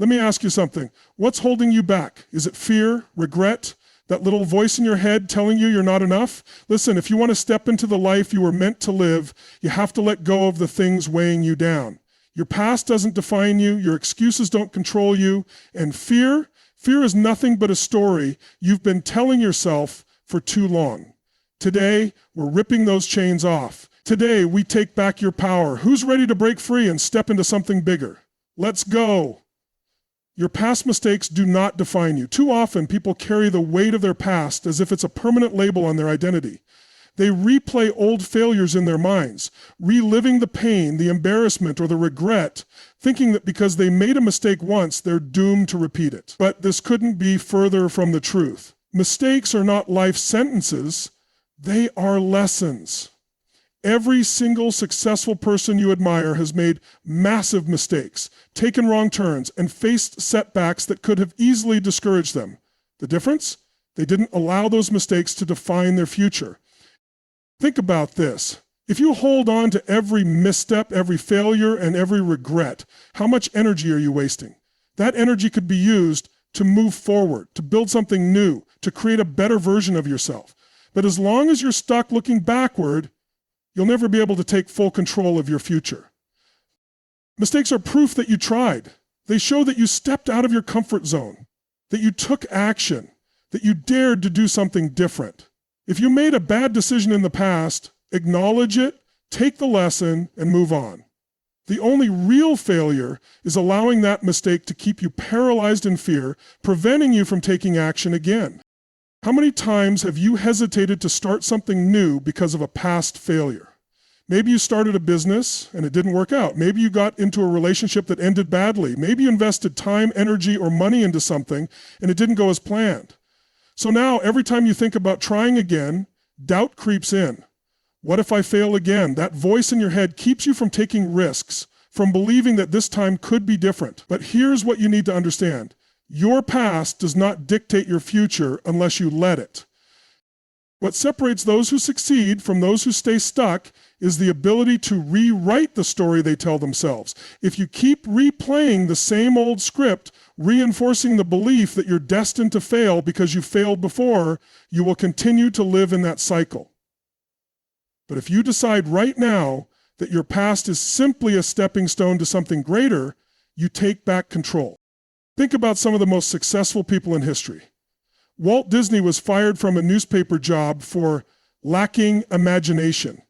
Let me ask you something. What's holding you back? Is it fear, regret, that little voice in your head telling you you're not enough? Listen, if you want to step into the life you were meant to live, you have to let go of the things weighing you down. Your past doesn't define you, your excuses don't control you, and fear is nothing but a story you've been telling yourself for too long. Today, we're ripping those chains off. Today, we take back your power. Who's ready to break free and step into something bigger? Let's go. Your past mistakes do not define you. Too often, people carry the weight of their past as if it's a permanent label on their identity. They replay old failures in their minds, reliving the pain, the embarrassment, or the regret, thinking that because they made a mistake once, they're doomed to repeat it. But this couldn't be further from the truth. Mistakes are not life sentences, they are lessons. Every single successful person you admire has made massive mistakes, taken wrong turns, and faced setbacks that could have easily discouraged them. The difference? They didn't allow those mistakes to define their future. Think about this. If you hold on to every misstep, every failure, and every regret, how much energy are you wasting? That energy could be used to move forward, to build something new, to create a better version of yourself. But as long as you're stuck looking backward, you'll never be able to take full control of your future. Mistakes are proof that you tried. They show that you stepped out of your comfort zone, that you took action, that you dared to do something different. If you made a bad decision in the past, acknowledge it, take the lesson, and move on. The only real failure is allowing that mistake to keep you paralyzed in fear, preventing you from taking action again. How many times have you hesitated to start something new because of a past failure? Maybe you started a business and it didn't work out. Maybe you got into a relationship that ended badly. Maybe you invested time, energy, or money into something and it didn't go as planned. So now every time you think about trying again, doubt creeps in. What if I fail again? That voice in your head keeps you from taking risks, from believing that this time could be different. But here's what you need to understand. Your past does not dictate your future unless you let it. What separates those who succeed from those who stay stuck is the ability to rewrite the story they tell themselves. If you keep replaying the same old script, reinforcing the belief that you're destined to fail because you failed before, you will continue to live in that cycle. But if you decide right now that your past is simply a stepping stone to something greater, you take back control. Think about some of the most successful people in history. Walt Disney was fired from a newspaper job for lacking imagination.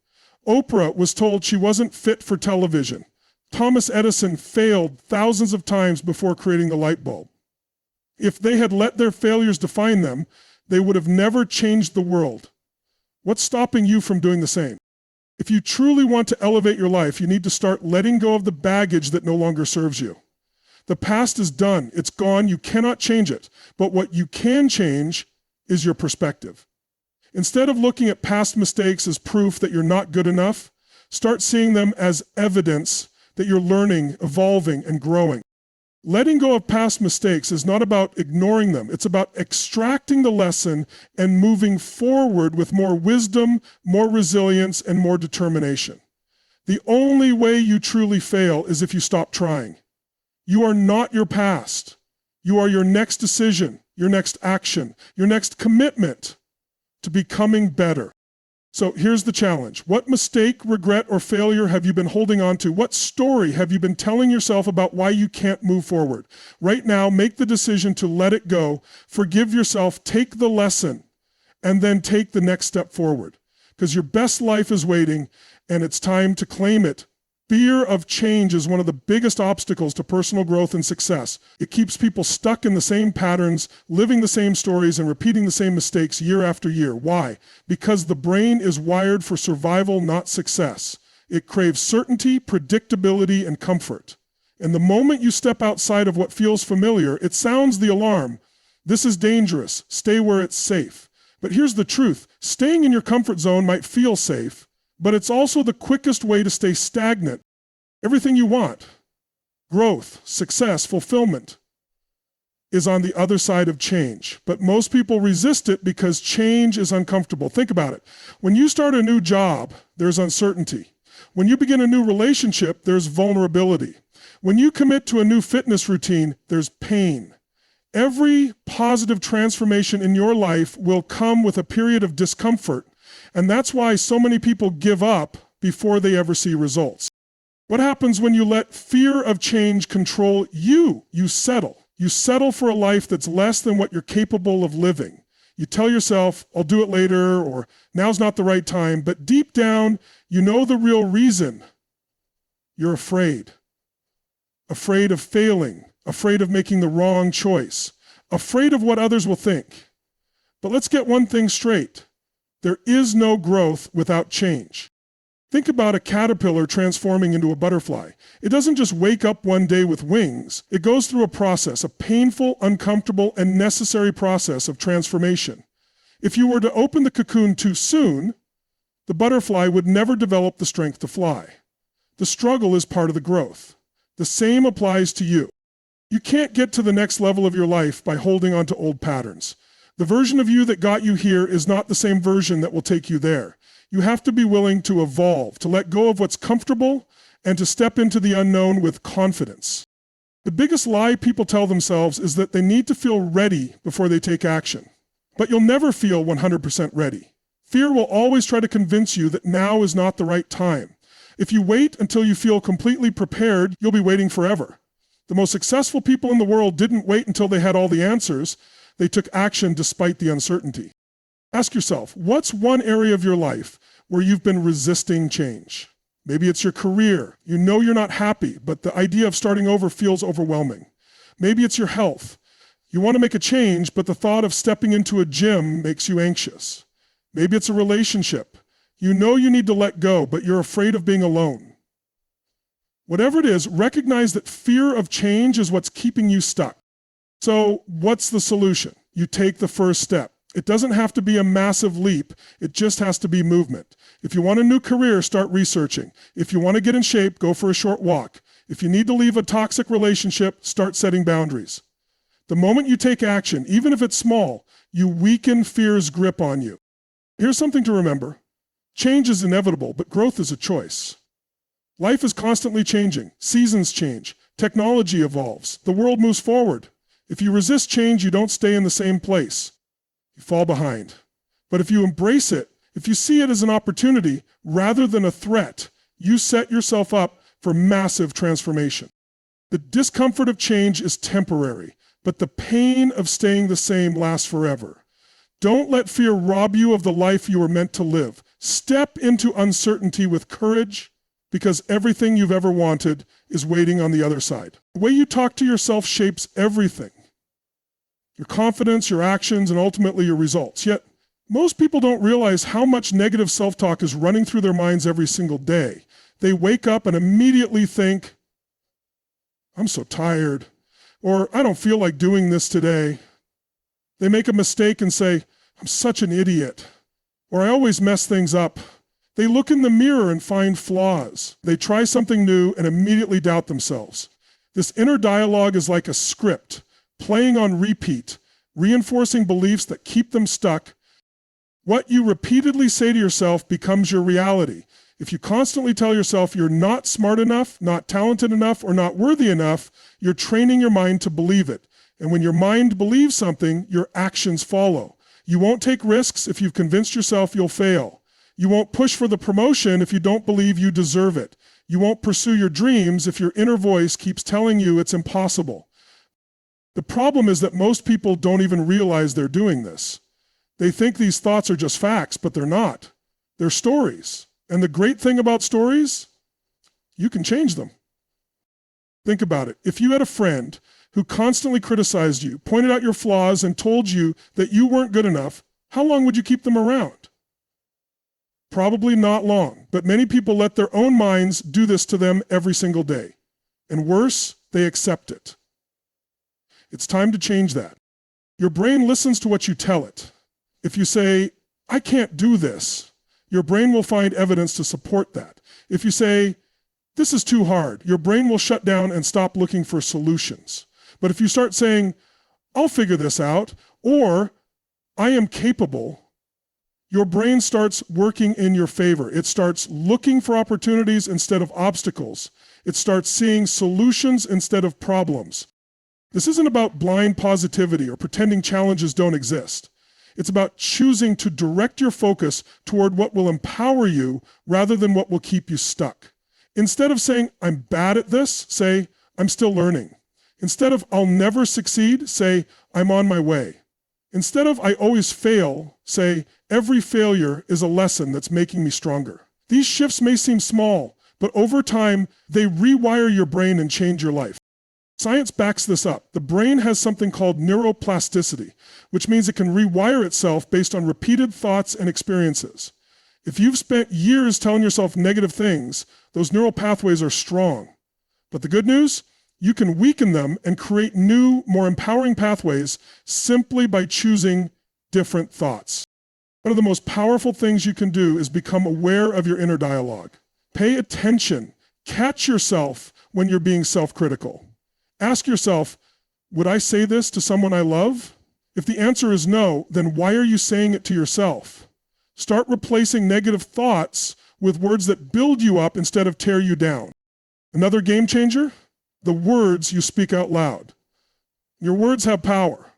Oprah was told she wasn't fit for television. Thomas Edison failed thousands of times before creating the light bulb. If they had let their failures define them, they would have never changed the world. What's stopping you from doing the same? If you truly want to elevate your life, you need to start letting go of the baggage that no longer serves you. The past is done, it's gone, you cannot change it. But what you can change is your perspective. Instead of looking at past mistakes as proof that you're not good enough, start seeing them as evidence that you're learning, evolving, and growing. Letting go of past mistakes is not about ignoring them. It's about extracting the lesson and moving forward with more wisdom, more resilience, and more determination. The only way you truly fail is if you stop trying. You are not your past. You are your next decision, your next action, your next commitment to becoming better. So here's the challenge. What mistake, regret, or failure have you been holding on to? What story have you been telling yourself about why you can't move forward? Right now, make the decision to let it go, forgive yourself, take the lesson, and then take the next step forward. Because your best life is waiting, and it's time to claim it. Fear of change is one of the biggest obstacles to personal growth and success. It keeps people stuck in the same patterns, living the same stories, and repeating the same mistakes year after year. Why? Because the brain is wired for survival, not success. It craves certainty, predictability, and comfort. And the moment you step outside of what feels familiar, it sounds the alarm. This is dangerous. Stay where it's safe. But here's the truth. Staying in your comfort zone might feel safe, but it's also the quickest way to stay stagnant. Everything you want, growth, success, fulfillment, is on the other side of change. But most people resist it because change is uncomfortable. Think about it. When you start a new job, there's uncertainty. When you begin a new relationship, there's vulnerability. When you commit to a new fitness routine, there's pain. Every positive transformation in your life will come with a period of discomfort, and that's why so many people give up before they ever see results. What happens when you let fear of change control you? You settle. You settle for a life that's less than what you're capable of living. You tell yourself, I'll do it later, or now's not the right time, but deep down, you know the real reason. You're afraid. Afraid of failing, afraid of making the wrong choice, afraid of what others will think. But let's get one thing straight. There is no growth without change. Think about a caterpillar transforming into a butterfly. It doesn't just wake up one day with wings. It goes through a process, a painful, uncomfortable, and necessary process of transformation. If you were to open the cocoon too soon, the butterfly would never develop the strength to fly. The struggle is part of the growth. The same applies to you. You can't get to the next level of your life by holding on to old patterns. The version of you that got you here is not the same version that will take you there. You have to be willing to evolve, to let go of what's comfortable, and to step into the unknown with confidence. The biggest lie people tell themselves is that they need to feel ready before they take action. But you'll never feel 100% ready. Fear will always try to convince you that now is not the right time. If you wait until you feel completely prepared, you'll be waiting forever. The most successful people in the world didn't wait until they had all the answers. They took action despite the uncertainty. Ask yourself, what's one area of your life where you've been resisting change? Maybe it's your career. You know you're not happy, but the idea of starting over feels overwhelming. Maybe it's your health. You want to make a change, but the thought of stepping into a gym makes you anxious. Maybe it's a relationship. You know you need to let go, but you're afraid of being alone. Whatever it is, recognize that fear of change is what's keeping you stuck. So what's the solution? You take the first step. It doesn't have to be a massive leap. It just has to be movement. If you want a new career, start researching. If you want to get in shape, go for a short walk. If you need to leave a toxic relationship, start setting boundaries. The moment you take action, even if it's small, you weaken fear's grip on you. Here's something to remember. Change is inevitable, but growth is a choice. Life is constantly changing. Seasons change. Technology evolves. The world moves forward. If you resist change, you don't stay in the same place. You fall behind. But if you embrace it, if you see it as an opportunity rather than a threat, you set yourself up for massive transformation. The discomfort of change is temporary, but the pain of staying the same lasts forever. Don't let fear rob you of the life you were meant to live. Step into uncertainty with courage, because everything you've ever wanted is waiting on the other side. The way you talk to yourself shapes everything. Your confidence, your actions, and ultimately your results. Yet, most people don't realize how much negative self-talk is running through their minds every single day. They wake up and immediately think, I'm so tired, or I don't feel like doing this today. They make a mistake and say, I'm such an idiot, or I always mess things up. They look in the mirror and find flaws. They try something new and immediately doubt themselves. This inner dialogue is like a script, playing on repeat, reinforcing beliefs that keep them stuck. What you repeatedly say to yourself becomes your reality. If you constantly tell yourself you're not smart enough, not talented enough, or not worthy enough, you're training your mind to believe it. And when your mind believes something, your actions follow. You won't take risks if you've convinced yourself you'll fail. You won't push for the promotion if you don't believe you deserve it. You won't pursue your dreams if your inner voice keeps telling you it's impossible. The problem is that most people don't even realize they're doing this. They think these thoughts are just facts, but they're not. They're stories. And the great thing about stories, you can change them. Think about it. If you had a friend who constantly criticized you, pointed out your flaws, and told you that you weren't good enough, how long would you keep them around? Probably not long, but many people let their own minds do this to them every single day. And worse, they accept it. It's time to change that. Your brain listens to what you tell it. If you say, I can't do this, your brain will find evidence to support that. If you say, this is too hard, your brain will shut down and stop looking for solutions. But if you start saying, I'll figure this out, or I am capable, your brain starts working in your favor. It starts looking for opportunities instead of obstacles. It starts seeing solutions instead of problems. This isn't about blind positivity or pretending challenges don't exist. It's about choosing to direct your focus toward what will empower you rather than what will keep you stuck. Instead of saying, I'm bad at this, say, I'm still learning. Instead of, I'll never succeed, say, I'm on my way. Instead of, I always fail, say, every failure is a lesson that's making me stronger. These shifts may seem small, but over time, they rewire your brain and change your life. Science backs this up. The brain has something called neuroplasticity, which means it can rewire itself based on repeated thoughts and experiences. If you've spent years telling yourself negative things, those neural pathways are strong. But the good news? You can weaken them and create new, more empowering pathways simply by choosing different thoughts. One of the most powerful things you can do is become aware of your inner dialogue. Pay attention. Catch yourself when you're being self-critical. Ask yourself, would I say this to someone I love? If the answer is no, then why are you saying it to yourself? Start replacing negative thoughts with words that build you up instead of tear you down. Another game changer? The words you speak out loud. Your words have power.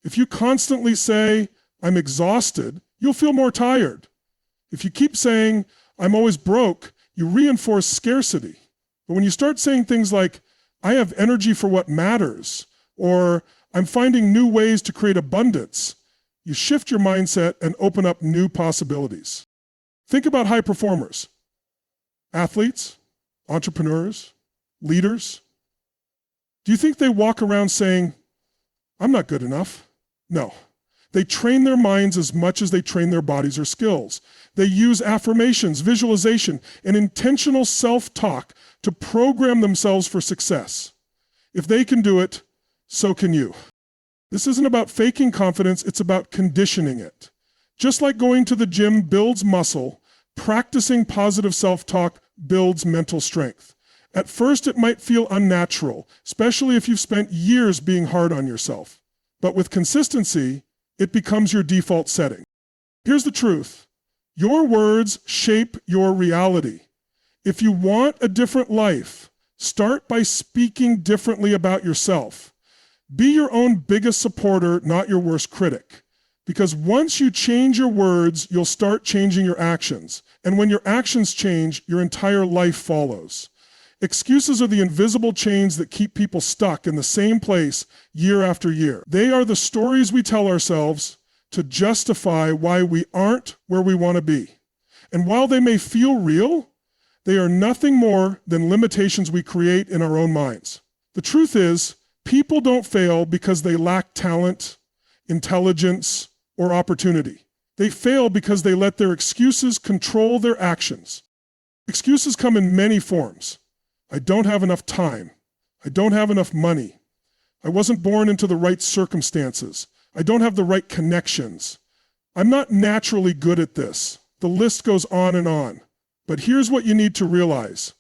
If you constantly say, I'm exhausted, you'll feel more tired. If you keep saying, I'm always broke, you reinforce scarcity. But when you start saying things like, I have energy for what matters, or I'm finding new ways to create abundance, you shift your mindset and open up new possibilities. Think about high performers, athletes, entrepreneurs, leaders. Do you think they walk around saying, I'm not good enough? No. They train their minds as much as they train their bodies or skills. They use affirmations, visualization, and intentional self-talk to program themselves for success. If they can do it, so can you. This isn't about faking confidence, it's about conditioning it. Just like going to the gym builds muscle, practicing positive self-talk builds mental strength. At first, it might feel unnatural, especially if you've spent years being hard on yourself. But with consistency, it becomes your default setting. Here's the truth. Your words shape your reality. If you want a different life, start by speaking differently about yourself. Be your own biggest supporter, not your worst critic. Because once you change your words, you'll start changing your actions. And when your actions change, your entire life follows. Excuses are the invisible chains that keep people stuck in the same place year after year. They are the stories we tell ourselves to justify why we aren't where we want to be. And while they may feel real, they are nothing more than limitations we create in our own minds. The truth is, people don't fail because they lack talent, intelligence, or opportunity. They fail because they let their excuses control their actions. Excuses come in many forms. I don't have enough time. I don't have enough money. I wasn't born into the right circumstances. I don't have the right connections. I'm not naturally good at this. The list goes on and on. But here's what you need to realize.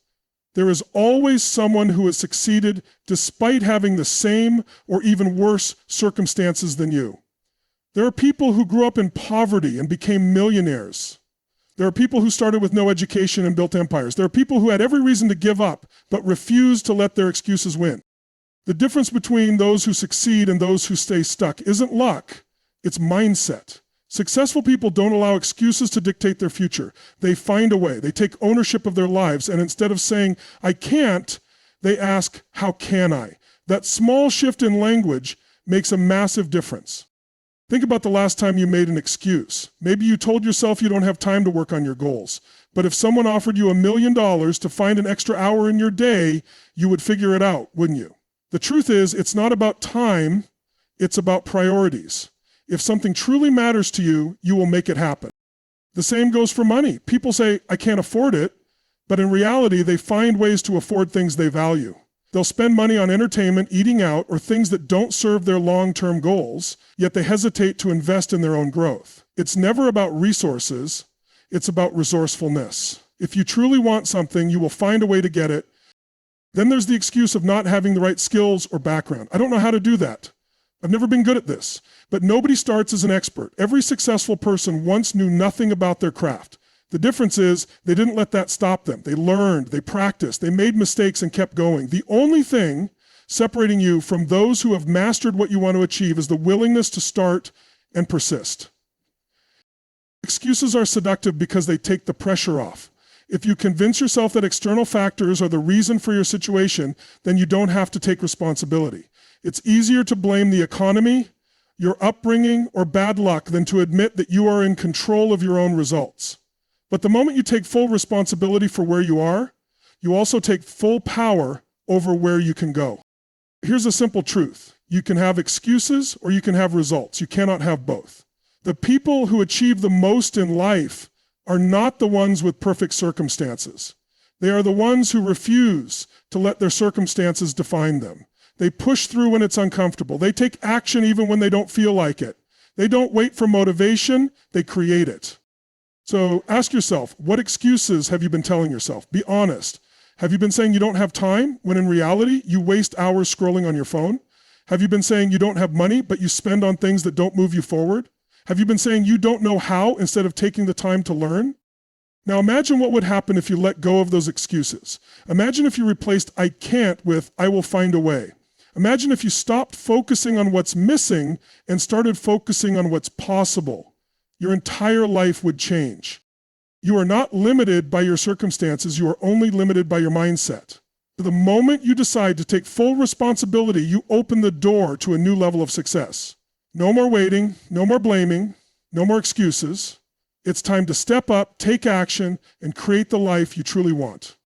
There is always someone who has succeeded despite having the same or even worse circumstances than you. There are people who grew up in poverty and became millionaires. There are people who started with no education and built empires. There are people who had every reason to give up, but refused to let their excuses win. The difference between those who succeed and those who stay stuck isn't luck, it's mindset. Successful people don't allow excuses to dictate their future. They find a way. They take ownership of their lives, and instead of saying, I can't, they ask, how can I? That small shift in language makes a massive difference. Think about the last time you made an excuse. Maybe you told yourself you don't have time to work on your goals. But if someone offered you $1 million to find an extra hour in your day, you would figure it out, wouldn't you? The truth is, it's not about time, it's about priorities. If something truly matters to you, you will make it happen. The same goes for money. People say, I can't afford it, but in reality, they find ways to afford things they value. They'll spend money on entertainment, eating out, or things that don't serve their long-term goals, yet they hesitate to invest in their own growth. It's never about resources, it's about resourcefulness. If you truly want something, you will find a way to get it. Then there's the excuse of not having the right skills or background. I don't know how to do that. I've never been good at this. But nobody starts as an expert. Every successful person once knew nothing about their craft. The difference is they didn't let that stop them. They learned, they practiced, they made mistakes and kept going. The only thing separating you from those who have mastered what you want to achieve is the willingness to start and persist. Excuses are seductive because they take the pressure off. If you convince yourself that external factors are the reason for your situation, then you don't have to take responsibility. It's easier to blame the economy, your upbringing, or bad luck than to admit that you are in control of your own results. But the moment you take full responsibility for where you are, you also take full power over where you can go. Here's a simple truth. You can have excuses or you can have results. You cannot have both. The people who achieve the most in life are not the ones with perfect circumstances. They are the ones who refuse to let their circumstances define them. They push through when it's uncomfortable. They take action even when they don't feel like it. They don't wait for motivation, they create it. So ask yourself, what excuses have you been telling yourself? Be honest. Have you been saying you don't have time when in reality you waste hours scrolling on your phone? Have you been saying you don't have money but you spend on things that don't move you forward? Have you been saying you don't know how instead of taking the time to learn? Now imagine what would happen if you let go of those excuses. Imagine if you replaced I can't with I will find a way. Imagine if you stopped focusing on what's missing and started focusing on what's possible. Your entire life would change. You are not limited by your circumstances, you are only limited by your mindset. The moment you decide to take full responsibility, you open the door to a new level of success. No more waiting, no more blaming, no more excuses. It's time to step up, take action, and create the life you truly want.